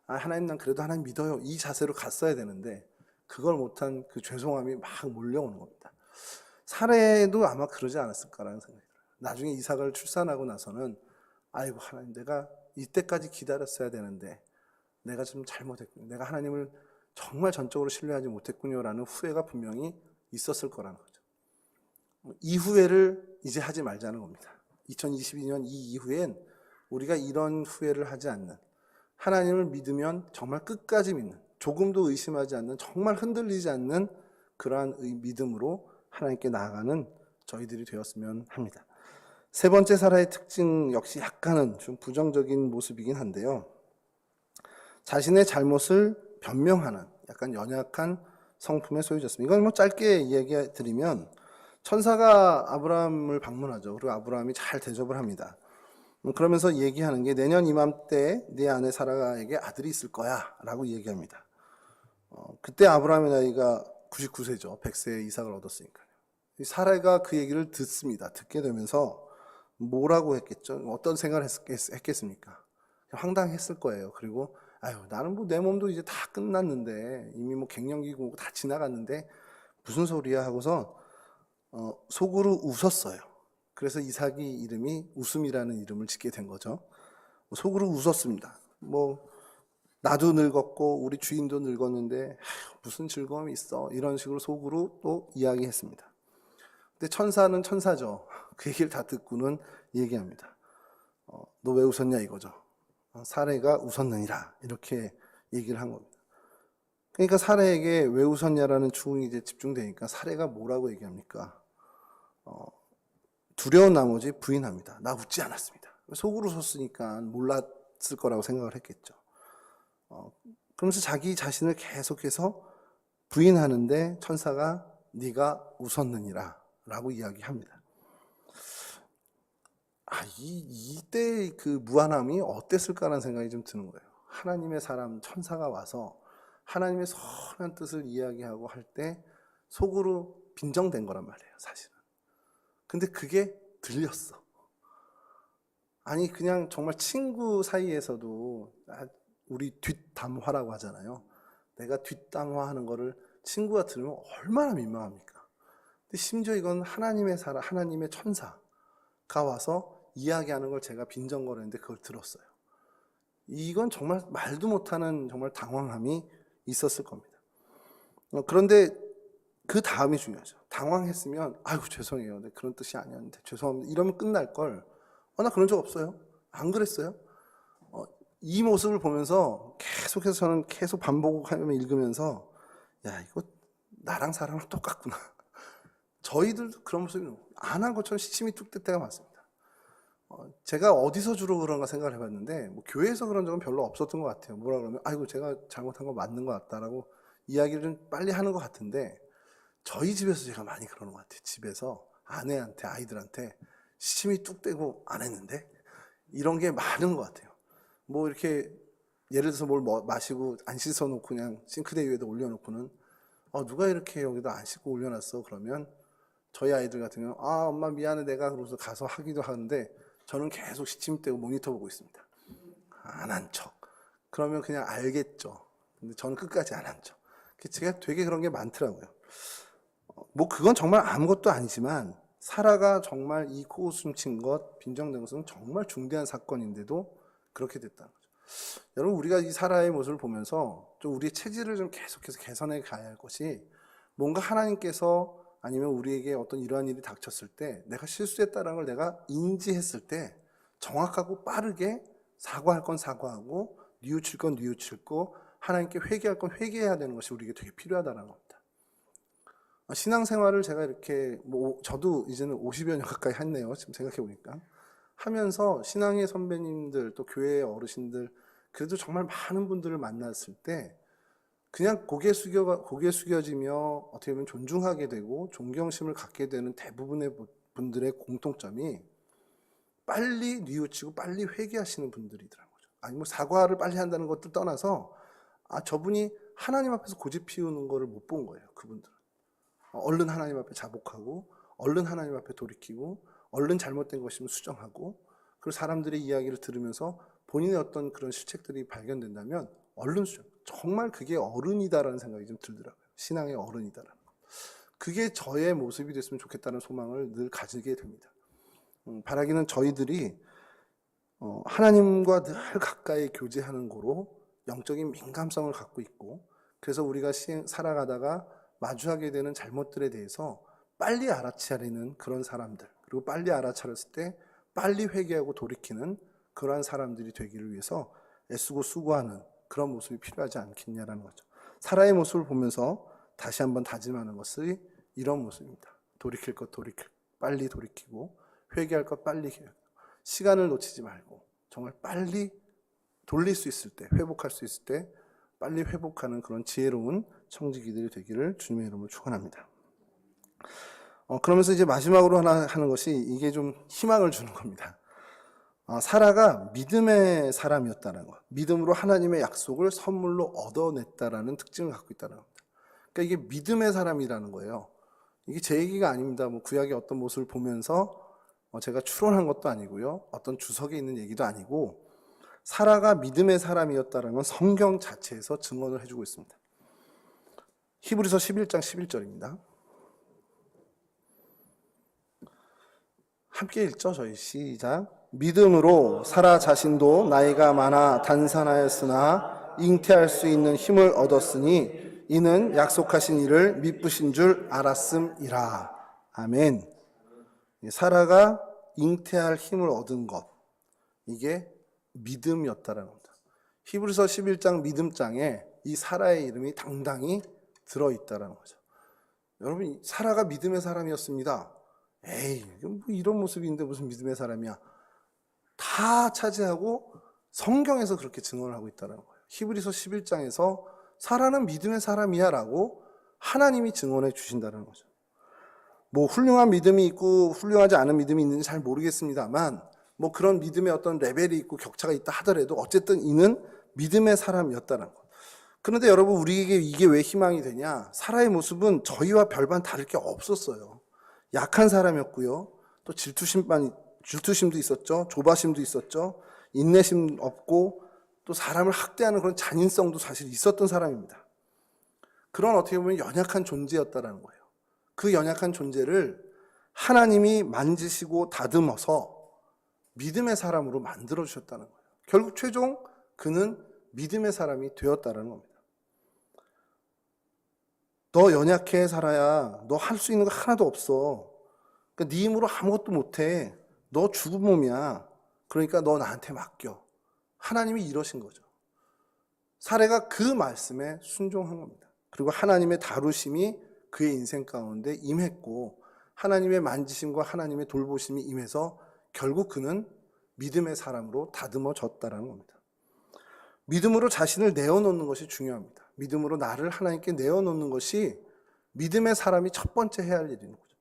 하나님, 난 그래도 하나님 믿어요, 이 자세로 갔어야 되는데, 그걸 못한 그 죄송함이 막 몰려오는 겁니다. 사례도 아마 그러지 않았을까라는 생각이 들어요. 나중에 이삭을 출산하고 나서는, 아이고 하나님, 내가 이때까지 기다렸어야 되는데 내가 좀 잘못했군요, 내가 하나님을 정말 전적으로 신뢰하지 못했군요라는 후회가 분명히 있었을 거라는 거죠. 이 후회를 이제 하지 말자는 겁니다. 2022년 이 이후엔 우리가 이런 후회를 하지 않는, 하나님을 믿으면 정말 끝까지 믿는, 조금도 의심하지 않는, 정말 흔들리지 않는 그러한 믿음으로 하나님께 나아가는 저희들이 되었으면 합니다. 세 번째 사라의 특징 역시 약간은 좀 부정적인 모습이긴 한데요. 자신의 잘못을 변명하는 약간 연약한 성품의 소유자였습니다. 이건 짧게 이야기 드리면, 천사가 아브라함을 방문하죠. 그리고 아브라함이 잘 대접을 합니다. 그러면서 얘기하는 게, 내년 이맘때 네 아내 사라에게 아들이 있을 거야 라고 얘기합니다. 그때 아브라함의 나이가 99세죠. 100세에 이삭을 얻었으니까요. 사라가 그 얘기를 듣습니다. 듣게 되면서 뭐라고 했겠죠? 어떤 생각을 했겠습니까? 황당했을 거예요. 그리고 나는 내 몸도 이제 다 끝났는데, 이미 갱년기고 다 지나갔는데 무슨 소리야 하고서 속으로 웃었어요. 그래서 이삭이 이름이 웃음이라는 이름을 짓게 된 거죠. 속으로 웃었습니다. 나도 늙었고 우리 주인도 늙었는데 무슨 즐거움이 있어, 이런 식으로 속으로 또 이야기했습니다. 근데 천사는 천사죠. 그 얘기를 다 듣고는 얘기합니다. 너 왜 웃었냐 이거죠. 사례가 웃었느니라, 이렇게 얘기를 한 겁니다. 그러니까 사례에게 왜 웃었냐라는 추궁이 이제 집중되니까 사례가 뭐라고 얘기합니까? 두려운 나머지 부인합니다. 나 웃지 않았습니다. 속으로 웃었으니까 몰랐을 거라고 생각을 했겠죠. 그러면서 자기 자신을 계속해서 부인하는데 천사가 네가 웃었느니라 라고 이야기합니다. 이때 그 무한함이 어땠을까라는 생각이 좀 드는 거예요. 하나님의 사람 천사가 와서 하나님의 선한 뜻을 이야기하고 할 때 속으로 빈정된 거란 말이에요, 사실은. 근데 그게 들렸어. 그냥 정말 친구 사이에서도 우리 뒷담화라고 하잖아요. 내가 뒷담화하는 거를 친구가 들으면 얼마나 민망합니까? 근데 심지어 이건 하나님의 사람, 하나님의 천사가 와서 이야기하는 걸 제가 빈정거렸는데 그걸 들었어요. 이건 정말 말도 못하는 정말 당황함이 있었을 겁니다. 그런데 그 다음이 중요하죠. 당황했으면 아이고 죄송해요. 네, 그런 뜻이 아니었는데 죄송합니다. 이러면 끝날 걸. 나 그런 적 없어요. 안 그랬어요. 이 모습을 보면서 계속해서 저는 계속 반복하며 읽으면서 야 이거 나랑 사람은 똑같구나. 저희들도 그런 모습이 안 한 것처럼 시침이 뚝 뜰 때가 많습니다. 제가 어디서 주로 그런가 생각을 해봤는데 뭐 교회에서 그런 적은 별로 없었던 것 같아요. 뭐라 그러면 아이고 제가 잘못한 거 맞는 것 같다라고 이야기를 좀 빨리 하는 것 같은데 저희 집에서 제가 많이 그러는 것 같아요. 집에서 아내한테 아이들한테 시침이 뚝 떼고 안 했는데 이런 게 많은 것 같아요. 뭐 이렇게 예를 들어서 뭘 마시고 안 씻어놓고 그냥 싱크대 위에다 올려놓고는 누가 이렇게 여기다 안 씻고 올려놨어? 그러면 저희 아이들 같은 경우는 엄마 미안해 내가 그러면서 가서 하기도 하는데 저는 계속 시침 떼고 모니터 보고 있습니다. 안 한 척. 그러면 그냥 알겠죠. 근데 저는 끝까지 안 한 척. 제가 되게 그런 게 많더라고요. 뭐 그건 정말 아무것도 아니지만 사라가 정말 이 코웃음 친 것, 빈정된 것은 정말 중대한 사건인데도 그렇게 됐다는 거죠. 여러분 우리가 이 사라의 모습을 보면서 좀 우리의 체질을 좀 계속해서 개선해 가야 할 것이 뭔가 하나님께서 아니면 우리에게 어떤 이러한 일이 닥쳤을 때 내가 실수했다는 걸 내가 인지했을 때 정확하고 빠르게 사과할 건 사과하고 뉘우칠 건 뉘우치고 하나님께 회개할 건 회개해야 되는 것이 우리에게 되게 필요하다는 겁니다. 신앙생활을 제가 이렇게 저도 이제는 50여 년 가까이 했네요. 지금 생각해 보니까 하면서 신앙의 선배님들 또 교회의 어르신들 그래도 정말 많은 분들을 만났을 때 그냥 고개 숙여지며 어떻게 보면 존중하게 되고 존경심을 갖게 되는 대부분의 분들의 공통점이 빨리 뉘우치고 빨리 회개하시는 분들이더라고요. 아니 뭐 사과를 빨리 한다는 것도 떠나서 저분이 하나님 앞에서 고집 피우는 거를 못 본 거예요. 그분들은 얼른 하나님 앞에 자복하고 얼른 하나님 앞에 돌이키고 얼른 잘못된 것이면 수정하고 그리고 사람들의 이야기를 들으면서 본인의 어떤 그런 실책들이 발견된다면 얼른 수정. 정말 그게 어른이다라는 생각이 좀 들더라고요. 신앙의 어른이다라는 거. 그게 저의 모습이 됐으면 좋겠다는 소망을 늘 가지게 됩니다. 바라기는 저희들이 하나님과 늘 가까이 교제하는 거로 영적인 민감성을 갖고 있고 그래서 우리가 살아가다가 마주하게 되는 잘못들에 대해서 빨리 알아차리는 그런 사람들 그리고 빨리 알아차렸을 때 빨리 회개하고 돌이키는 그러한 사람들이 되기를 위해서 애쓰고 수고하는 그런 모습이 필요하지 않겠냐라는 거죠. 사라의 모습을 보면서 다시 한번 다짐하는 것이 이런 모습입니다. 돌이킬 것 빨리 돌이키고 회개할 것 빨리 회개하고 시간을 놓치지 말고 정말 빨리 돌릴 수 있을 때 회복할 수 있을 때 빨리 회복하는 그런 지혜로운 청지기들이 되기를 주님의 이름으로 축원합니다. 그러면서 이제 마지막으로 하나 하는 것이 이게 좀 희망을 주는 겁니다. 사라가 믿음의 사람이었다는 것, 믿음으로 하나님의 약속을 선물로 얻어냈다라는 특징을 갖고 있다는 겁니다. 그러니까 이게 믿음의 사람이라는 거예요. 이게 제 얘기가 아닙니다. 뭐 구약의 어떤 모습을 보면서 제가 추론한 것도 아니고요. 어떤 주석에 있는 얘기도 아니고 사라가 믿음의 사람이었다는 건 성경 자체에서 증언을 해주고 있습니다. 히브리서 11장 11절입니다. 함께 읽죠. 저희 시작. 믿음으로 사라 자신도 나이가 많아 단산하였으나 잉태할 수 있는 힘을 얻었으니 이는 약속하신 이를 미쁘신 줄 알았음이라. 아멘. 사라가 잉태할 힘을 얻은 것, 이게 믿음이었다라는 겁니다. 히브리서 11장 믿음장에 이 사라의 이름이 당당히 들어있다라는 거죠. 여러분, 사라가 믿음의 사람이었습니다. 에이, 뭐 이런 모습인데 무슨 믿음의 사람이야. 다 차지하고 성경에서 그렇게 증언을 하고 있다는 거예요. 히브리서 11장에서 사라는 믿음의 사람이야 라고 하나님이 증언해 주신다는 거죠. 뭐 훌륭한 믿음이 있고 훌륭하지 않은 믿음이 있는지 잘 모르겠습니다만 뭐 그런 믿음의 어떤 레벨이 있고 격차가 있다 하더라도 어쨌든 이는 믿음의 사람이었다는 것. 그런데 여러분 우리에게 이게 왜 희망이 되냐? 사라의 모습은 저희와 별반 다를 게 없었어요. 약한 사람이었고요. 또 질투심도 있었죠. 조바심도 있었죠. 인내심 없고 또 사람을 학대하는 그런 잔인성도 사실 있었던 사람입니다. 그런 어떻게 보면 연약한 존재였다라는 거예요. 그 연약한 존재를 하나님이 만지시고 다듬어서 믿음의 사람으로 만들어 주셨다는 거예요. 결국 최종 그는 믿음의 사람이 되었다는 겁니다. 너 연약해 살아야 너 할 수 있는 거 하나도 없어. 그러니까 네 힘으로 아무것도 못해. 너 죽은 몸이야. 그러니까 너 나한테 맡겨. 하나님이 이러신 거죠. 사례가 그 말씀에 순종한 겁니다. 그리고 하나님의 다루심이 그의 인생 가운데 임했고 하나님의 만지심과 하나님의 돌보심이 임해서 결국 그는 믿음의 사람으로 다듬어졌다는 겁니다. 믿음으로 자신을 내어놓는 것이 중요합니다. 믿음으로 나를 하나님께 내어놓는 것이 믿음의 사람이 첫 번째 해야 할 일인 거죠.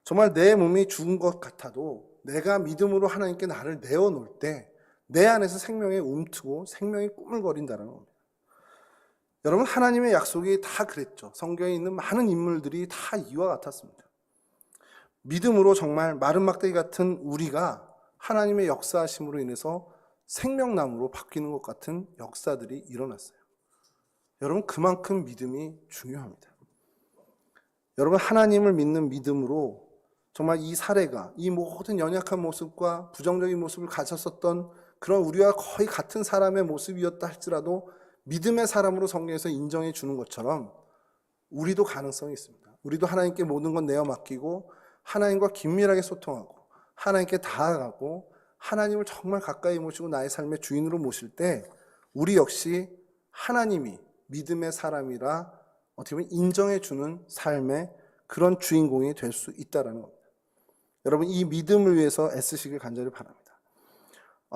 정말 내 몸이 죽은 것 같아도 내가 믿음으로 하나님께 나를 내어놓을 때 내 안에서 생명이 움트고 생명이 꾸물거린다는 겁니다. 여러분, 하나님의 약속이 다 그랬죠. 성경에 있는 많은 인물들이 다 이와 같았습니다. 믿음으로 정말 마른 막대기 같은 우리가 하나님의 역사하심으로 인해서 생명나무로 바뀌는 것 같은 역사들이 일어났어요. 여러분, 그만큼 믿음이 중요합니다. 여러분, 하나님을 믿는 믿음으로 정말 이 사례가 이 모든 연약한 모습과 부정적인 모습을 가졌었던 그런 우리와 거의 같은 사람의 모습이었다 할지라도 믿음의 사람으로 성경에서 인정해 주는 것처럼 우리도 가능성이 있습니다. 우리도 하나님께 모든 건 내어 맡기고 하나님과 긴밀하게 소통하고 하나님께 다가가고 하나님을 정말 가까이 모시고 나의 삶의 주인으로 모실 때 우리 역시 하나님이 믿음의 사람이라 어떻게 보면 인정해 주는 삶의 그런 주인공이 될 수 있다는 겁니다. 여러분, 이 믿음을 위해서 애쓰시길 간절히 바랍니다.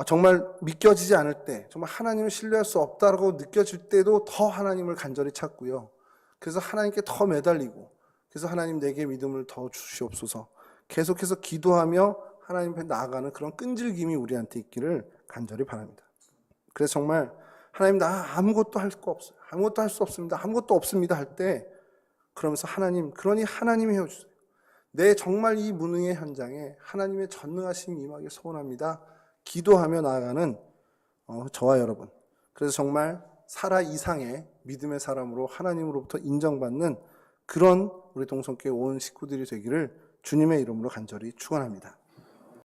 정말 믿겨지지 않을 때, 정말 하나님을 신뢰할 수 없다고 느껴질 때도 더 하나님을 간절히 찾고요. 그래서 하나님께 더 매달리고, 그래서 하나님 내게 믿음을 더 주시옵소서. 계속해서 기도하며 하나님 앞에 나아가는 그런 끈질김이 우리한테 있기를 간절히 바랍니다. 그래서 정말 하나님, 나 아무것도 할 거 없어요. 아무것도 할 수 없습니다. 아무것도 없습니다 할 때, 그러면서 하나님, 그러니 하나님이 해주세요. 내 정말 이 무능의 현장에 하나님의 전능하심이 임하길 소원합니다. 기도하며 나아가는 저와 여러분, 그래서 정말 사라 이상의 믿음의 사람으로 하나님으로부터 인정받는 그런 우리 동성교회 온 식구들이 되기를 주님의 이름으로 간절히 축원합니다.